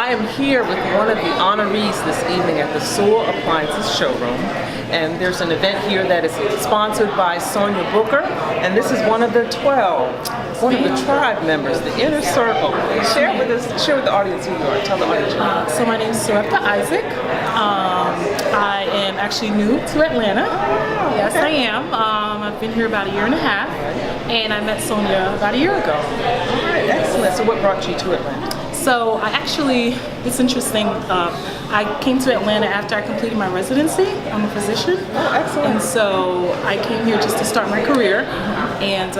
I am here with one of the honorees this evening at the Soul Appliances Showroom. And there's an event here that is sponsored by Sonia Booker. And this is one of the 12, one of the tribe members, the inner circle. Share with the audience who you are. Tell the audience who you are. So my name is Sarepta Isaac. I am actually new to Atlanta. Yes, I am. I've been here about a year and a half. And I met Sonia about a year ago. All right, excellent. So what brought you to Atlanta? So it's interesting. I came to Atlanta after I completed my residency. I'm a physician. Oh, excellent. And so I came here just to start my career. And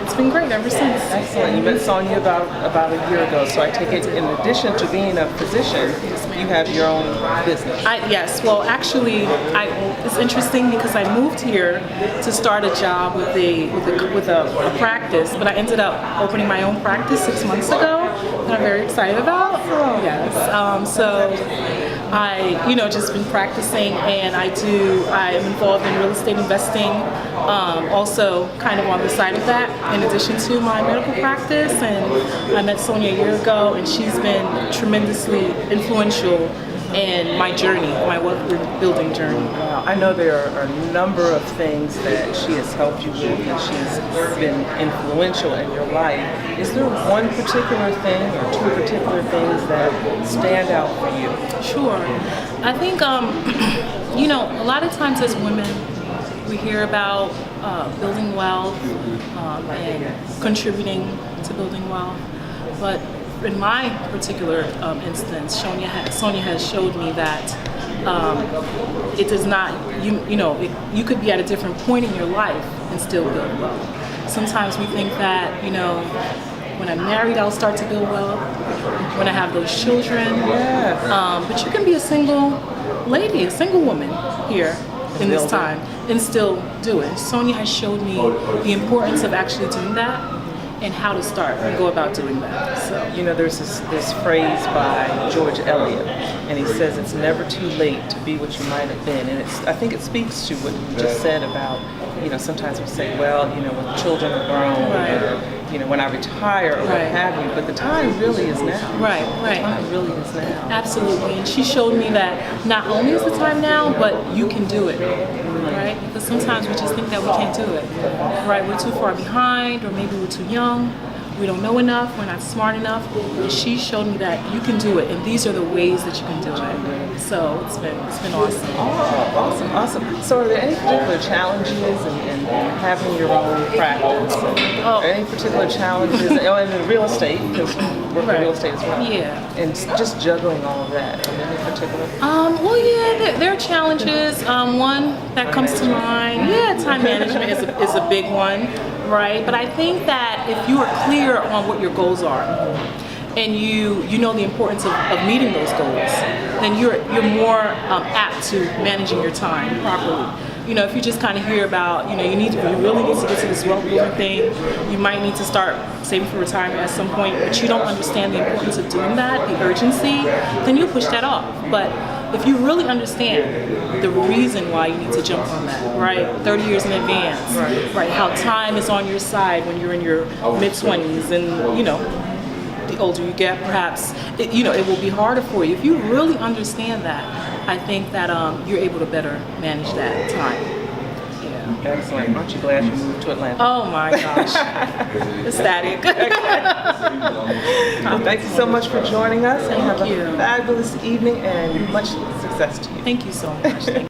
it's been great ever since. Excellent. You met Sonia about a year ago. So I take it in addition to being a physician, you have your own business. Yes. Well, actually, it's interesting because I moved here to start a job with a practice, but I ended up opening my own practice 6 months ago that I'm very excited about. Yes. So I, just been practicing, and I'm involved in real estate investing, also kind of on the side of that, in addition to my medical practice. And I met Sonia a year ago, and she's been tremendously influential in my journey, my wealth building journey. Wow. I know there are a number of things that she has helped you with, and she's been influential in your life. Is there one particular thing or two particular things that stand out for you? Sure. I think, a lot of times as women, we hear about building wealth and contributing to building wealth, but in my particular instance, Sonia has showed me that it does not. You could be at a different point in your life and still build wealth. Sometimes we think that when I'm married, I'll start to build wealth. When I have those children, but you can be a single lady, a single woman here in this time and still do it. Sonia has showed me the importance of actually doing that and how to start and go about doing that. So there's this phrase by George Eliot, and he says it's never too late to be what you might have been. And I think it speaks to what you just said about, sometimes we say, well, when the children are grown, or, when I retire, or what have you, but the time really is now. Right. The time really is now. Absolutely. And she showed me that not only is the time now, but you can do it. Right? Because sometimes we just think that we can't do it. Right? We're too far behind, or maybe we're too young. We don't know enough. We're not smart enough. And she showed me that you can do it, and these are the ways that you can do it. So it's been awesome. Oh, awesome. So are there any particular challenges in having your own practice? Any particular challenges in real estate? Because you work in real estate as well. Yeah. And just juggling all of that. Any particular? There are challenges. One that comes to mind, time management is a big one. Right, but I think that if you are clear on what your goals are, and you know the importance of meeting those goals, then you're more apt to managing your time properly. If you just kind of hear about, you really need to get to this wealth building thing, you might need to start saving for retirement at some point, but you don't understand the importance of doing that, the urgency, then you'll push that off. But if you really understand the reason why you need to jump on that, right, 30 years in advance, right, how time is on your side when you're in your mid-20s, and the older you get, perhaps it will be harder for you. If you really understand that, I think that you're able to better manage that time. Excellent. Aren't you glad you moved to Atlanta? Oh my gosh. Ecstatic. Well, thank you so much for joining us. Thank have you. a fabulous evening and much success to you. Thank you so much. Thank you.